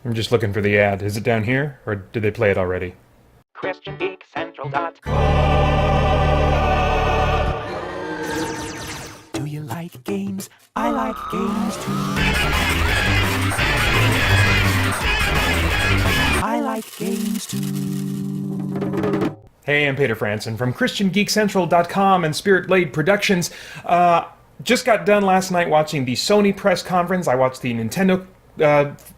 I'm just looking for the ad. Is it down here, or did they play it already? christiangeekcentral.com. Do you like games? I like games too. I like games too. Hey, I'm Peter Franson from christiangeekcentral.com and Spirit Blade Productions. Just got done last night watching the Sony press conference. I watched the Nintendo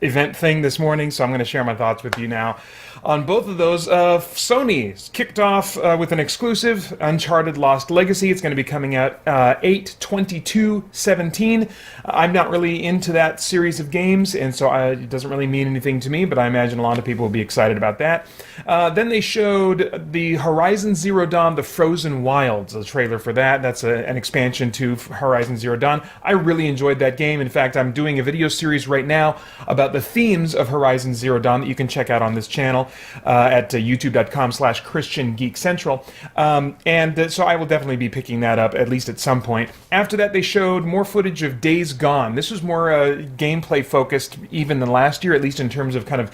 event thing this morning, so I'm going to share my thoughts with you now on both of those. Sony kicked off with an exclusive, Uncharted Lost Legacy. It's going to be coming out 8/22/17. I'm not really into that series of games, and so it doesn't really mean anything to me, but I imagine a lot of people will be excited about that. Then they showed the Horizon Zero Dawn, The Frozen Wilds, a trailer for that. That's an expansion to Horizon Zero Dawn. I really enjoyed that game. In fact, I'm doing a video series right now about the themes of Horizon Zero Dawn that you can check out on this channel at youtube.com/christiangeekcentral. So I will definitely be picking that up at least at some point. After that, they showed more footage of Days Gone. This was more gameplay focused even than last year, at least in terms of kind of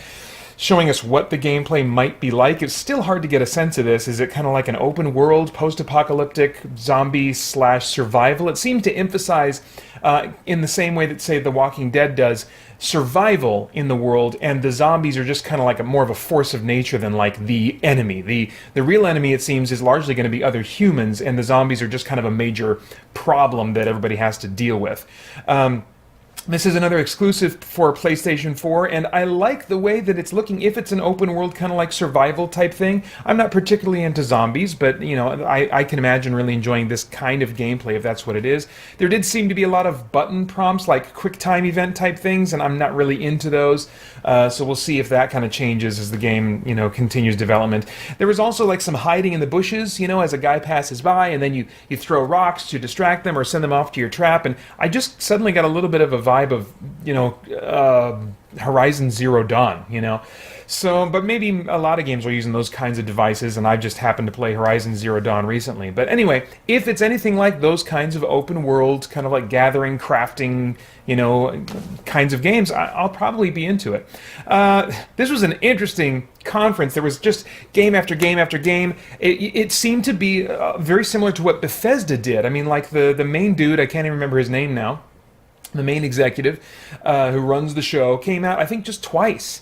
showing us what the gameplay might be like. It's still hard to get a sense of this. Is it kind of like an open world, post-apocalyptic zombie/survival? It seemed to emphasize, in the same way that, say, The Walking Dead does, survival in the world, and the zombies are just kind of like more of a force of nature than like the enemy. The real enemy, it seems, is largely going to be other humans, and the zombies are just kind of a major problem that everybody has to deal with. This is another exclusive for PlayStation 4, and I like the way that it's looking. If it's an open world kind of like survival type thing, I'm not particularly into zombies, but you know, I can imagine really enjoying this kind of gameplay if that's what it is. There did seem to be a lot of button prompts, like quick time event type things, and I'm not really into those. So we'll see if that kind of changes as the game, you know, continues development. There was also like some hiding in the bushes, you know, as a guy passes by, and then you throw rocks to distract them or send them off to your trap, and I just suddenly got a little bit of a vibe of, you know, Horizon Zero Dawn, you know. So, but maybe a lot of games are using those kinds of devices, and I've just happened to play Horizon Zero Dawn recently. But anyway, if it's anything like those kinds of open world, kind of like gathering, crafting, you know, kinds of games, I'll probably be into it. This was an interesting conference. There was just game after game after game. It seemed to be very similar to what Bethesda did. I mean, like the main dude, I can't even remember his name now, the main executive who runs the show, came out, I think, just twice.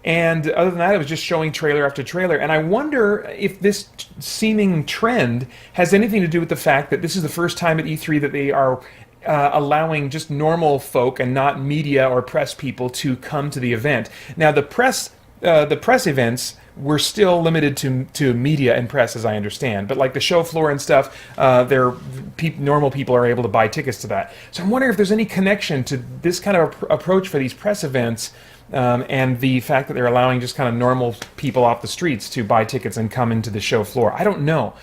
And other than that, it was just showing trailer after trailer. And I wonder if this seeming trend has anything to do with the fact that this is the first time at E3 that they are allowing just normal folk and not media or press people to come to the event. Now, the press events were still limited to media and press, as I understand. But like the show floor and stuff, normal people are able to buy tickets to that. So I'm wondering if there's any connection to this kind of approach for these press events and the fact that they're allowing just kind of normal people off the streets to buy tickets and come into the show floor. I don't know.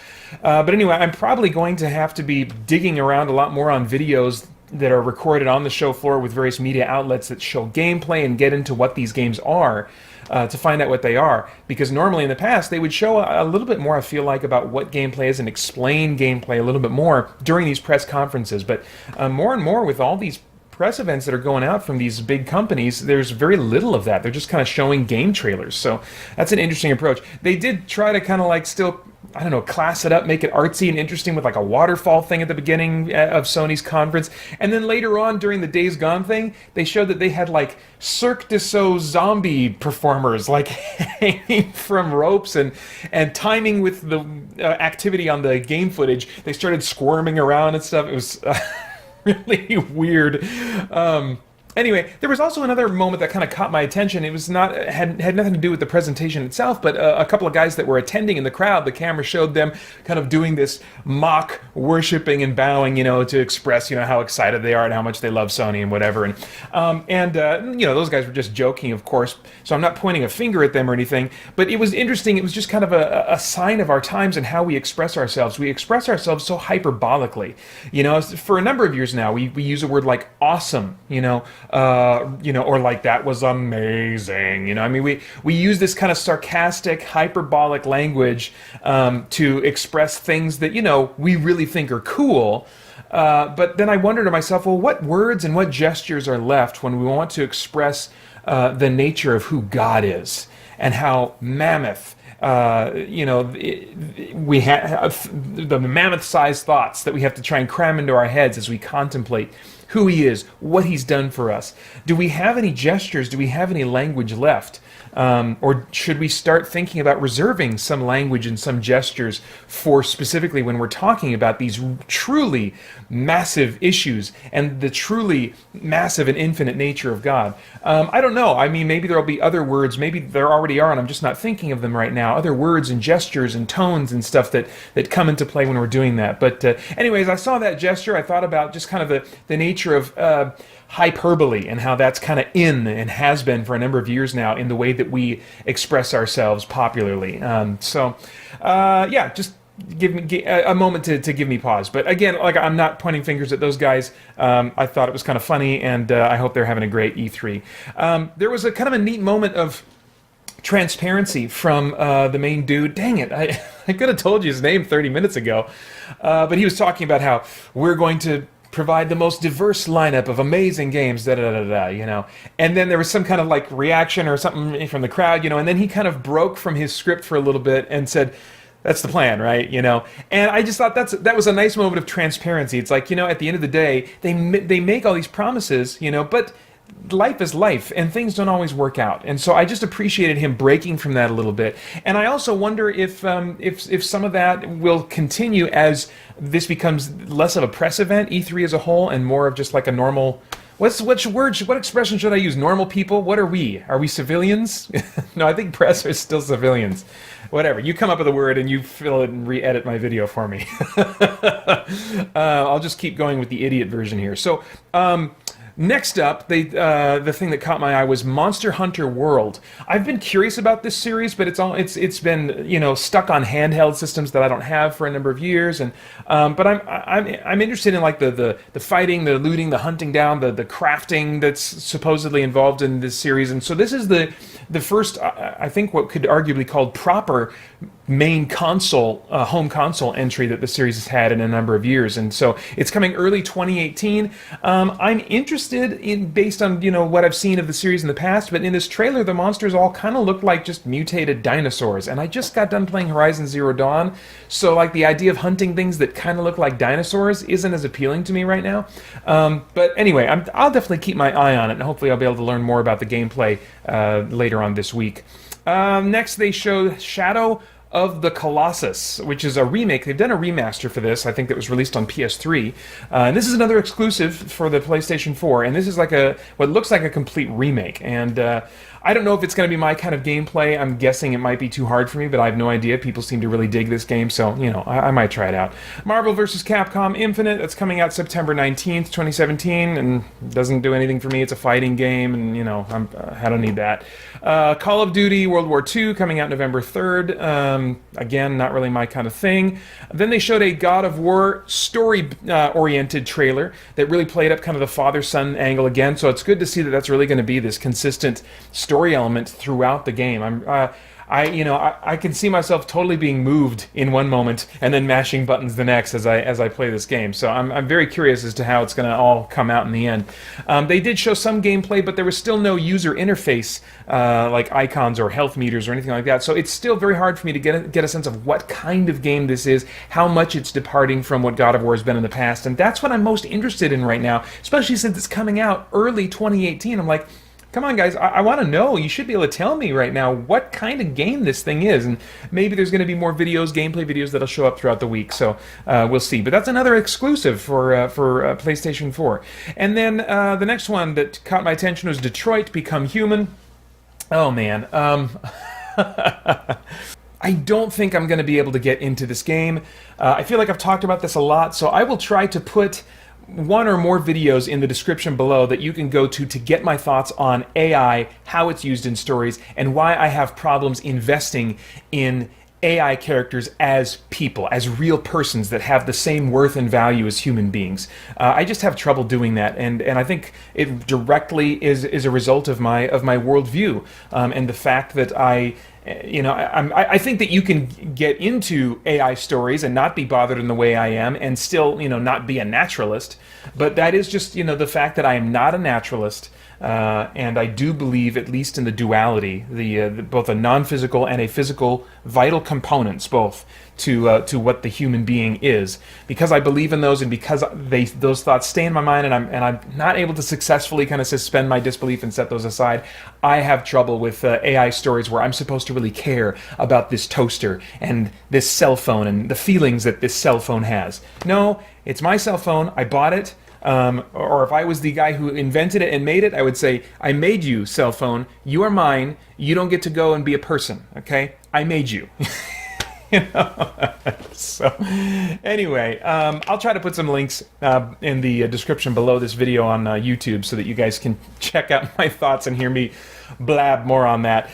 But anyway, I'm probably going to have to be digging around a lot more on videos that are recorded on the show floor with various media outlets that show gameplay and get into what these games are, to find out what they are. Because normally in the past they would show a little bit more, I feel like, about what gameplay is and explain gameplay a little bit more during these press conferences. But more and more with all these press events that are going out from these big companies, there's very little of that. They're just kind of showing game trailers. So that's an interesting approach. They did try to kind of like still, I don't know, class it up, make it artsy and interesting with like a waterfall thing at the beginning of Sony's conference. And then later on during the Days Gone thing, they showed that they had like Cirque du Soleil zombie performers like hanging from ropes and timing with the activity on the game footage. They started squirming around and stuff. It was really weird. Anyway, there was also another moment that kind of caught my attention. It was not had nothing to do with the presentation itself, but a couple of guys that were attending in the crowd, the camera showed them kind of doing this mock worshiping and bowing, you know, to express, you know, how excited they are and how much they love Sony and whatever. And you know, those guys were just joking, of course, so I'm not pointing a finger at them or anything, but it was interesting. It was just kind of a sign of our times and how we express ourselves. We express ourselves so hyperbolically. You know, for a number of years now, we use a word like awesome, you know, or like that was amazing. I mean, we use this kind of sarcastic, hyperbolic language to express things that we really think are cool. But then I wonder to myself, well, what words and what gestures are left when we want to express the nature of who God is and how mammoth, we have the mammoth-sized thoughts that we have to try and cram into our heads as we contemplate who He is, what He's done for us. Do we have any gestures? Do we have any language left? Or should we start thinking about reserving some language and some gestures for specifically when we're talking about these truly massive issues and the truly massive and infinite nature of God? I don't know. I mean, maybe there'll be other words. Maybe there already are, and I'm just not thinking of them right now. Other words and gestures and tones and stuff that come into play when we're doing that. But anyways, I saw that gesture. I thought about just kind of the nature of hyperbole and how that's kind of in and has been for a number of years now in the way that we express ourselves popularly. Just give me a moment to give me pause. But again, like, I'm not pointing fingers at those guys. I thought it was kind of funny, and I hope they're having a great E3. There was a kind of a neat moment of transparency from the main dude. Dang it, I could have told you his name 30 minutes ago. But he was talking about how we're going to provide the most diverse lineup of amazing games, and then there was some kind of like reaction or something from the crowd, and then he kind of broke from his script for a little bit and said, that's the plan, right? And I just thought that was a nice moment of transparency. It's like, at the end of the day, they make all these promises, but life is life, and things don't always work out. And so I just appreciated him breaking from that a little bit. And I also wonder if some of that will continue as this becomes less of a press event, E3 as a whole, and more of just like a normal. What expression should I use? Normal people? What are we? Are we civilians? No, I think press are still civilians. Whatever. You come up with a word and you fill it and re-edit my video for me. I'll just keep going with the idiot version here. So, next up, the thing that caught my eye was Monster Hunter World. I've been curious about this series, but it's been stuck on handheld systems that I don't have for a number of years, and but I'm interested in like the fighting, the looting, the hunting down, the crafting that's supposedly involved in this series, and so this is the first I think what could arguably be called proper main console, home console entry that the series has had in a number of years, and so it's coming early 2018. I'm interested in, based on what I've seen of the series in the past, but in this trailer the monsters all kind of look like just mutated dinosaurs, and I just got done playing Horizon Zero Dawn, so like the idea of hunting things that kind of look like dinosaurs isn't as appealing to me right now. But anyway, I'll definitely keep my eye on it, and hopefully I'll be able to learn more about the gameplay later on this week. Next they showed Shadow of the Colossus, which is a remake. They've done a remaster for this, I think, that was released on PS3. And this is another exclusive for the PlayStation 4, and this is like what looks like a complete remake. And I don't know if it's going to be my kind of gameplay. I'm guessing it might be too hard for me, but I have no idea. People seem to really dig this game, so, I might try it out. Marvel vs. Capcom Infinite, that's coming out September 19th, 2017, and doesn't do anything for me. It's a fighting game, and, I don't need that. Call of Duty World War II coming out November 3rd. Again, not really my kind of thing. Then they showed a God of War story-oriented trailer that really played up kind of the father-son angle again, so it's good to see that that's really going to be this consistent story element throughout the game. I can see myself totally being moved in one moment and then mashing buttons the next as I play this game. So I'm very curious as to how it's going to all come out in the end. They did show some gameplay, but there was still no user interface like icons or health meters or anything like that. So it's still very hard for me to get a sense of what kind of game this is, how much it's departing from what God of War has been in the past, and that's what I'm most interested in right now, especially since it's coming out early 2018. I'm like, come on, guys, I want to know. You should be able to tell me right now what kind of game this thing is. And maybe there's going to be more videos, gameplay videos, that'll show up throughout the week. So we'll see. But that's another exclusive for PlayStation 4. And then the next one that caught my attention was Detroit Become Human. Oh, man. I don't think I'm going to be able to get into this game. I feel like I've talked about this a lot, so I will try to put one or more videos in the description below that you can go to get my thoughts on AI, how it's used in stories, and why I have problems investing in AI characters as people, as real persons that have the same worth and value as human beings. I just have trouble doing that, and I think it directly is a result of my worldview, and the fact that I think that you can get into AI stories and not be bothered in the way I am, and still, not be a naturalist. But that is just, the fact that I am not a naturalist, and I do believe, at least in the duality, the both a non-physical and a physical, vital components, both to what the human being is. Because I believe in those, and because those thoughts stay in my mind, and I'm not able to successfully kind of suspend my disbelief and set those aside. I have trouble with AI stories where I'm supposed to really care about this toaster and this cell phone and the feelings that this cell phone has. No, it's my cell phone. I bought it. Or if I was the guy who invented it and made it, I would say, I made you, cell phone. You are mine. You don't get to go and be a person, okay? I made you. So anyway, I'll try to put some links in the description below this video on YouTube so that you guys can check out my thoughts and hear me blab more on that.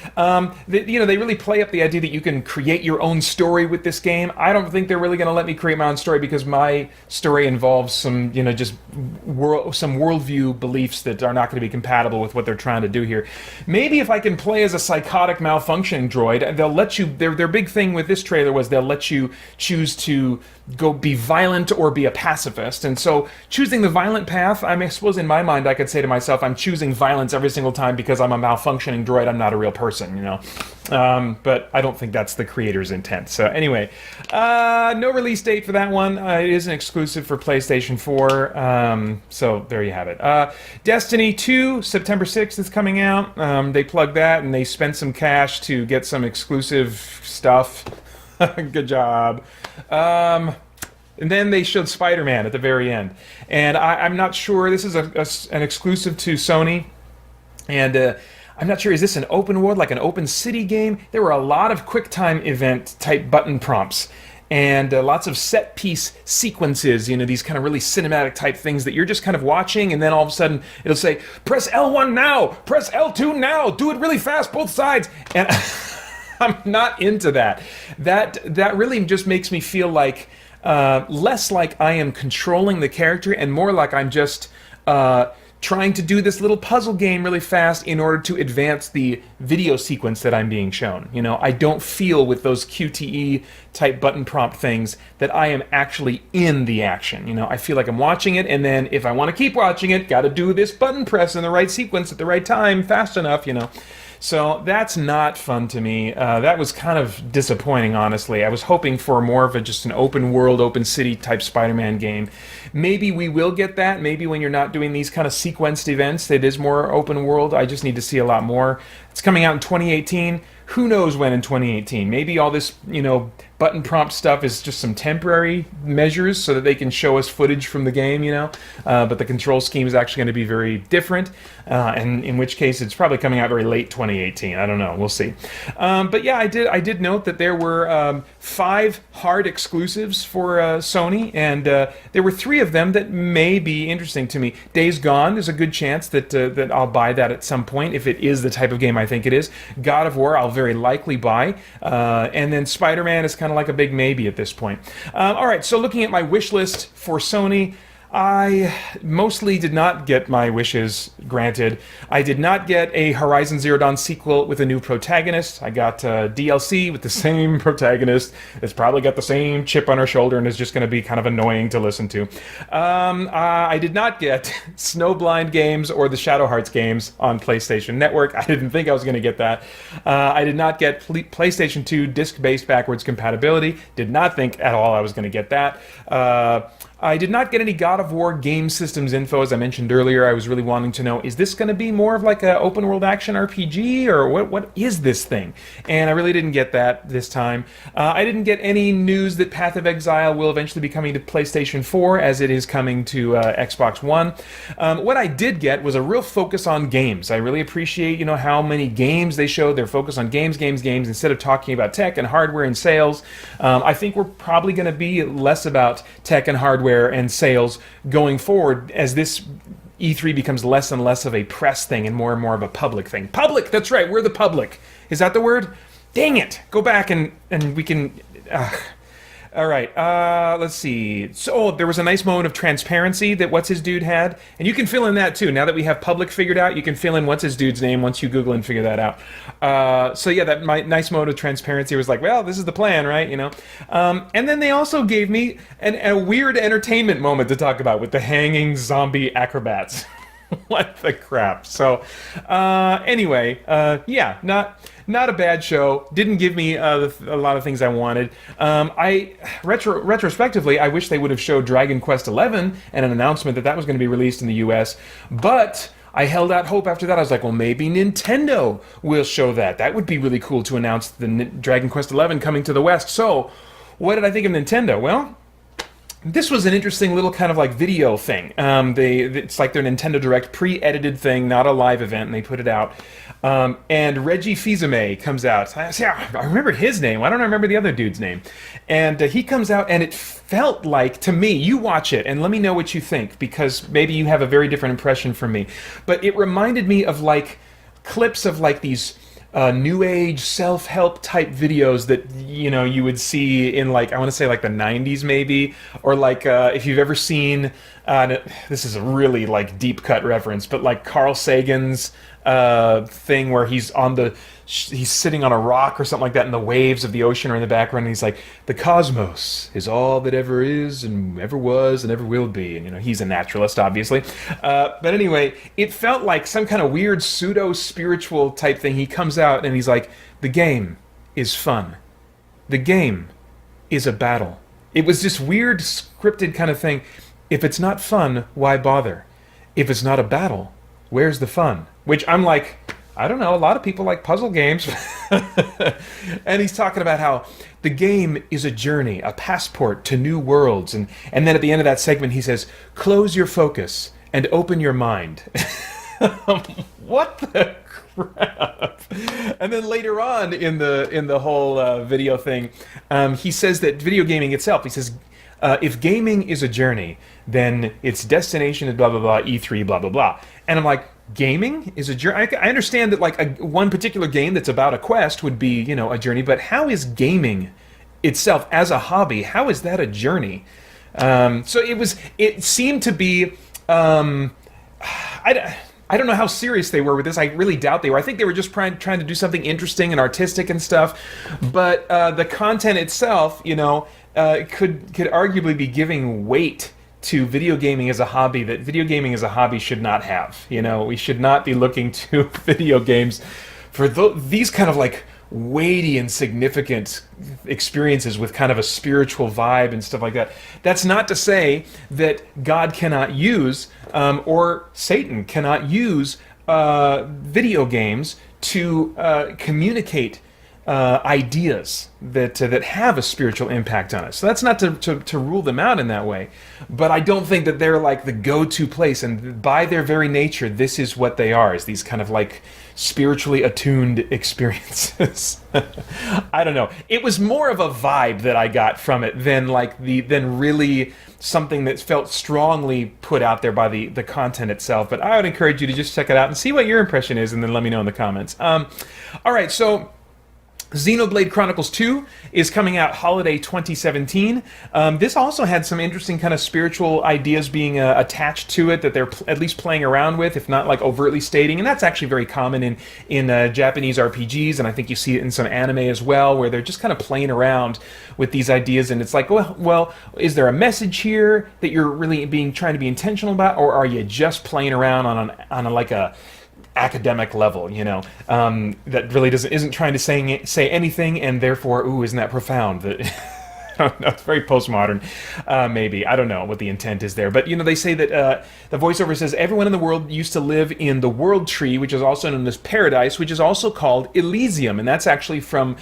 They really play up the idea that you can create your own story with this game. I don't think they're really going to let me create my own story, because my story involves some, just some worldview beliefs that are not going to be compatible with what they're trying to do here. Maybe if I can play as a psychotic malfunctioning droid, they'll let you. Their big thing with this trailer was they'll let you choose to go be violent or be a pacifist. And so choosing the violent path, I suppose in my mind I could say to myself, I'm choosing violence every single time because I'm a malfunctioning droid. I'm not a real person, but I don't think that's the creator's intent. So anyway, no release date for that one. It is an exclusive for PlayStation 4. So there you have it. Destiny 2, September 6th is coming out. They plugged that and they spent some cash to get some exclusive stuff. Good job. And then they showed Spider-Man at the very end. And I'm not sure. This is an exclusive to Sony. And I'm not sure, is this an open world, like an open city game? There were a lot of QuickTime event type button prompts. And lots of set piece sequences, these kind of really cinematic type things that you're just kind of watching, and then all of a sudden it'll say, press L1 now, press L2 now, do it really fast, both sides. And I'm not into that. That really just makes me feel like less like I am controlling the character and more like I'm just trying to do this little puzzle game really fast in order to advance the video sequence that I'm being shown. I don't feel with those QTE type button prompt things that I am actually in the action. I feel like I'm watching it, and then if I want to keep watching it, got to do this button press in the right sequence at the right time, fast enough, So that's not fun to me. That was kind of disappointing, honestly. I was hoping for more of just an open world, open city type Spider-Man game. Maybe we will get that. Maybe when you're not doing these kind of sequenced events, it is more open world. I just need to see a lot more. It's coming out in 2018. Who knows when in 2018? Maybe all this, button prompt stuff is just some temporary measures so that they can show us footage from the game, but the control scheme is actually going to be very different, and in which case it's probably coming out very late 2018. I don't know. We'll see. But yeah, I did note that there were 5 hard exclusives for Sony, and there were 3 of them that may be interesting to me. Days Gone, there's a good chance that I'll buy that at some point if it is the type of game I think it is. God of War, I'll very likely buy, and then Spider-Man is kind of like a big maybe at this point. All right, so looking at my wish list for Sony, I mostly did not get my wishes granted. I did not get a Horizon Zero Dawn sequel with a new protagonist. I got DLC with the same protagonist. It's probably got the same chip on her shoulder and is just going to be kind of annoying to listen to. I did not get Snowblind games or the Shadow Hearts games on PlayStation Network. I didn't think I was going to get that. I did not get PlayStation 2 disc-based backwards compatibility. Did not think at all I was going to get that. I did not get any God of War game systems info, as I mentioned earlier. I was really wanting to know, is this going to be more of like an open world action RPG, or what is this thing? And I really didn't get that this time. I didn't get any news that Path of Exile will eventually be coming to PlayStation 4, as it is coming to Xbox One. What I did get was a real focus on games. I really appreciate, how many games they showed. Their focus on games, instead of talking about tech and hardware and sales. I think we're probably going to be less about tech and hardware and sales going forward as this E3 becomes less and less of a press thing and more of a public thing. Public, that's right, we're the public. Is that the word? Dang it! Go back and we can. All right. Let's see. So there was a nice moment of transparency that What's His Dude had, and you can fill in that too. Now that we have public figured out, you can fill in What's His Dude's name once you Google and figure that out. So yeah, that nice moment of transparency was like, well, this is the plan, right? You know. And then they also gave me a weird entertainment moment to talk about with the hanging zombie acrobats. What the crap? So, anyway, yeah, not a bad show. Didn't give me a lot of things I wanted. Retrospectively, I wish they would have showed Dragon Quest XI and an announcement that was going to be released in the U.S. But I held out hope after that. I was like, well, maybe Nintendo will show that. That would be really cool to announce the Dragon Quest XI coming to the West. So, what did I think of Nintendo? Well, this was an interesting little kind of like video thing. It's like their Nintendo Direct pre-edited thing, not a live event, and they put it out. And Reggie Fils-Aimé comes out. I remember his name. Why don't I remember the other dude's name? And he comes out, and it felt like, to me, you watch it, and let me know what you think, because maybe you have a very different impression from me. But it reminded me of like clips of like these new age self-help type videos that you would see in like I want to say like the 90s maybe, or like if you've ever seen this is a really like deep cut reference, but like Carl Sagan's thing where he's sitting on a rock or something like that, and the waves of the ocean are in the background, and he's like, the cosmos is all that ever is and ever was and ever will be. And he's a naturalist, obviously, but anyway, it felt like some kind of weird pseudo spiritual type thing. He comes out and he's like, the game is fun, the game is a battle. It was this weird scripted kind of thing. If it's not fun, why bother? If it's not a battle, where's the fun? Which I'm like, I don't know, a lot of people like puzzle games. And he's talking about how the game is a journey, a passport to new worlds. And then at the end of that segment, he says, close your focus and open your mind. What the crap? And then later on in the whole video thing, he says that video gaming itself, he says, if gaming is a journey, then its destination is blah, blah, blah, E3, blah, blah, blah. And I'm like, gaming is a journey? I understand that like one particular game that's about a quest would be, a journey, but how is gaming itself as a hobby, how is that a journey? So it seemed to be, I don't know how serious they were with this. I really doubt they were. I think they were just trying to do something interesting and artistic and stuff. But the content itself, could arguably be giving weight to video gaming as a hobby that video gaming as a hobby should not have. We should not be looking to video games for these kind of like weighty and significant experiences with kind of a spiritual vibe and stuff like that. That's not to say that God cannot use or Satan cannot use video games to communicate ideas that have a spiritual impact on us. So that's not to rule them out in that way, but I don't think that they're like the go-to place, and by their very nature, this is what they are, is these kind of like spiritually attuned experiences. I don't know. It was more of a vibe that I got from it than really something that felt strongly put out there by the content itself. But I would encourage you to just check it out and see what your impression is, and then let me know in the comments. All right, so Xenoblade Chronicles 2 is coming out holiday 2017. This also had some interesting kind of spiritual ideas being attached to it that they're at least playing around with, if not like overtly stating. And that's actually very common in Japanese RPGs, and I think you see it in some anime as well, where they're just kind of playing around with these ideas. And it's like, well, is there a message here that you're really trying to be intentional about, or are you just playing around on a academic level, that really isn't trying to say anything, and therefore, isn't that profound? That I don't know, it's very postmodern, maybe. I don't know what the intent is there, but they say that the voiceover says everyone in the world used to live in the world tree, which is also known as paradise, which is also called Elysium, and that's actually from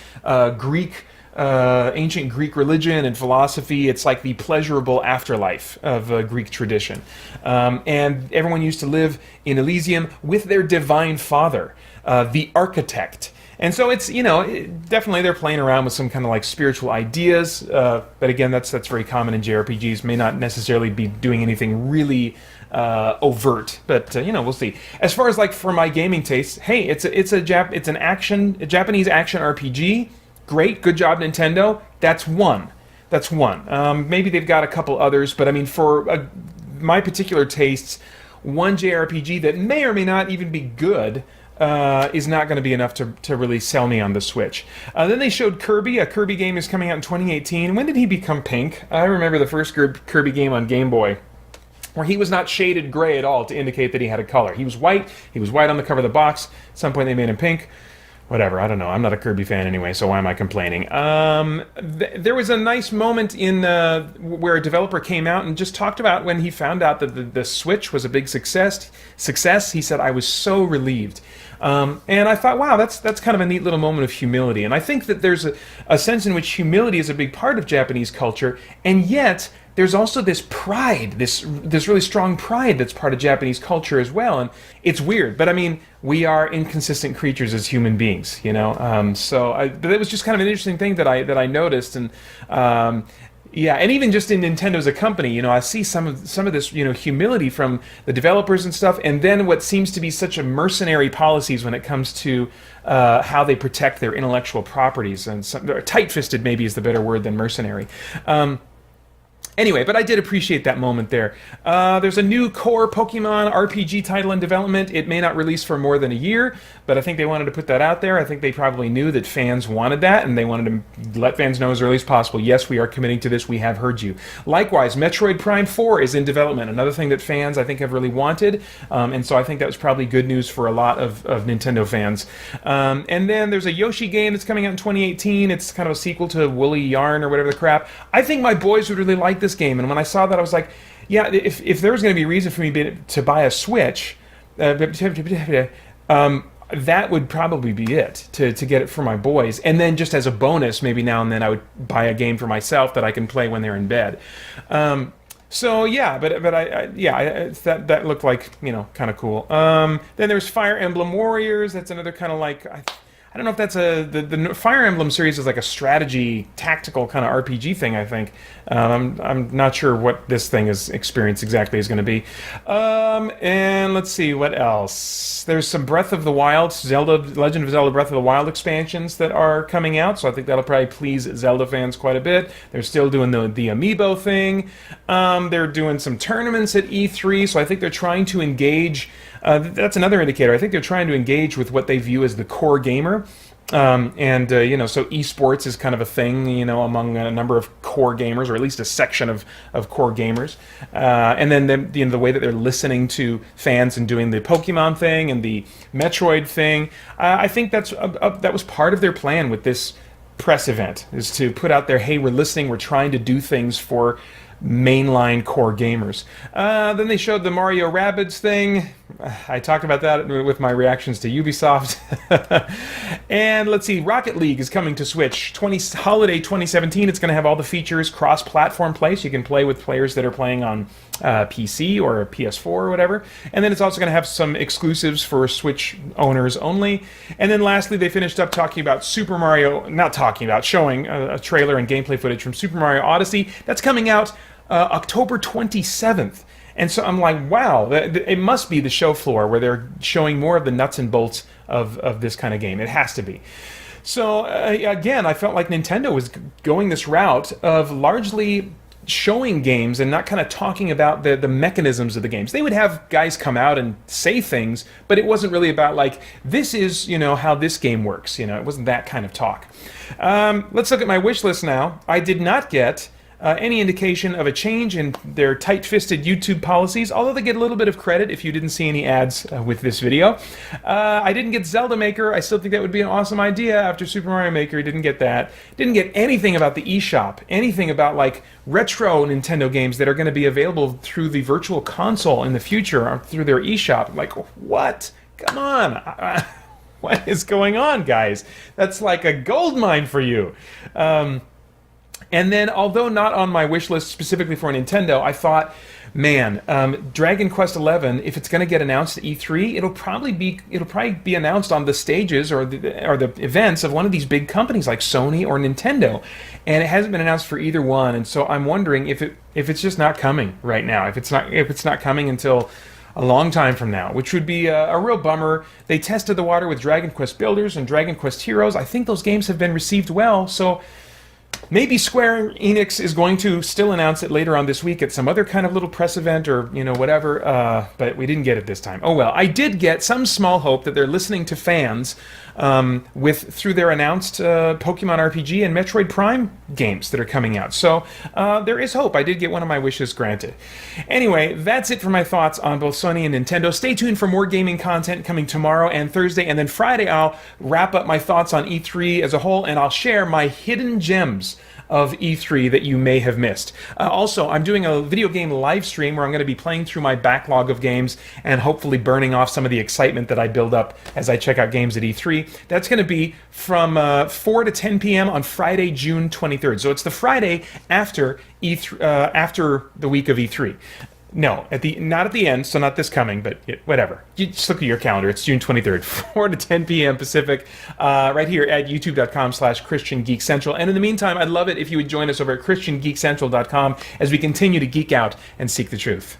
ancient Greek religion and philosophy. It's like the pleasurable afterlife of Greek tradition. And everyone used to live in Elysium with their divine father, the architect. And so it's, definitely they're playing around with some kind of like spiritual ideas. But again, that's very common in JRPGs. May not necessarily be doing anything really overt, but we'll see. As far as like for my gaming tastes, hey, it's a Japanese action RPG. Great, good job, Nintendo. That's one. Maybe they've got a couple others, but I mean, for my particular tastes, one JRPG that may or may not even be good is not going to be enough to really sell me on the Switch. Then they showed Kirby. A Kirby game is coming out in 2018. When did he become pink? I remember the first Kirby game on Game Boy, where he was not shaded gray at all to indicate that he had a color. He was white. He was white on the cover of the box. At some point they made him pink. Whatever, I don't know. I'm not a Kirby fan anyway, so why am I complaining? There was a nice moment in where a developer came out and just talked about when he found out that the Switch was a big success. He said, "I was so relieved." And I thought, wow, that's kind of a neat little moment of humility. And I think that there's a sense in which humility is a big part of Japanese culture, and yet there's also this pride, this really strong pride that's part of Japanese culture as well. And it's weird, but I mean, we are inconsistent creatures as human beings, but it was just kind of an interesting thing that I noticed, and yeah, and even just in Nintendo as a company, I see some of this, humility from the developers and stuff, and then what seems to be such a mercenary policies when it comes to how they protect their intellectual properties, and tight-fisted maybe is the better word than mercenary. Anyway, but I did appreciate that moment there. There's a new core Pokemon RPG title in development. It may not release for more than a year, but I think they wanted to put that out there. I think they probably knew that fans wanted that, and they wanted to let fans know as early as possible, yes, we are committing to this, we have heard you. Likewise, Metroid Prime 4 is in development, another thing that fans, I think, have really wanted, and so I think that was probably good news for a lot of Nintendo fans. And then there's a Yoshi game that's coming out in 2018. It's kind of a sequel to Woolly Yarn or whatever the crap. I think my boys would really like this game, and when I saw that, I was like, yeah, if there was going to be a reason for me to buy a Switch, that would probably be it, to get it for my boys. And then just as a bonus, maybe now and then I would buy a game for myself that I can play when they're in bed. So yeah, but that looked like, kind of cool. Then there's Fire Emblem Warriors. That's another kind of like, I don't know if that's the Fire Emblem series is like a strategy, tactical kind of RPG thing, I think. I'm not sure what this thing is experience exactly is going to be. And let's see, what else? There's some Breath of the Wild, Legend of Zelda Breath of the Wild expansions that are coming out, so I think that'll probably please Zelda fans quite a bit. They're still doing the Amiibo thing. They're doing some tournaments at E3, so I think they're trying to engage. That's another indicator. I think they're trying to engage with what they view as the core gamer. So esports is kind of a thing, among a number of core gamers, or at least a section of core gamers. And then the way that they're listening to fans and doing the Pokemon thing and the Metroid thing. I think that was part of their plan with this press event, is to put out there, hey, we're listening, we're trying to do things for mainline core gamers. Then they showed the Mario Rabbids thing. I talked about that with my reactions to Ubisoft. And let's see, Rocket League is coming to Switch. Holiday 2017. It's going to have all the features, cross-platform play, so you can play with players that are playing on PC or PS4 or whatever. And then it's also going to have some exclusives for Switch owners only. And then lastly, they finished up showing a trailer and gameplay footage from Super Mario Odyssey. That's coming out October 27th. And so I'm like, wow, it must be the show floor where they're showing more of the nuts and bolts of this kind of game. It has to be. So again, I felt like Nintendo was going this route of largely showing games and not kind of talking about the mechanisms of the games. They would have guys come out and say things, but it wasn't really about like, this is, how this game works. It wasn't that kind of talk. Let's look at my wish list now. I did not get any indication of a change in their tight-fisted YouTube policies, although they get a little bit of credit if you didn't see any ads with this video. I didn't get Zelda Maker. I still think that would be an awesome idea after Super Mario Maker. Didn't get that. Didn't get anything about the eShop, anything about like retro Nintendo games that are going to be available through the Virtual Console in the future or through their eShop. Like, what? Come on. What is going on, guys? That's like a gold mine for you. And then, although not on my wish list specifically for Nintendo, I thought Man, Dragon Quest XI, if it's going to get announced at E3, it'll probably be announced on the stages or the events of one of these big companies like Sony or Nintendo, and it hasn't been announced for either one. And so I'm wondering if it's just not coming right now. If it's not coming until a long time from now, which would be a real bummer. They tested the water with Dragon Quest Builders and Dragon Quest Heroes. I think those games have been received well, so maybe Square Enix is going to still announce it later on this week at some other kind of little press event or, whatever, but we didn't get it this time. Oh well, I did get some small hope that they're listening to fans through their announced Pokemon RPG and Metroid Prime games that are coming out. So there is hope. I did get one of my wishes granted. Anyway, that's it for my thoughts on both Sony and Nintendo. Stay tuned for more gaming content coming tomorrow and Thursday, and then Friday I'll wrap up my thoughts on E3 as a whole, and I'll share my hidden gems of E3 that you may have missed. Also, I'm doing a video game live stream where I'm going to be playing through my backlog of games and hopefully burning off some of the excitement that I build up as I check out games at E3. That's going to be from 4 to 10 p.m. on Friday, June 23rd. So it's the Friday after E3, after the week of E3. No, not at the end, so not this coming, but whatever. You just look at your calendar. It's June 23rd, 4 to 10 p.m. Pacific, right here at youtube.com/christiangeekcentral. And in the meantime, I'd love it if you would join us over at christiangeekcentral.com as we continue to geek out and seek the truth.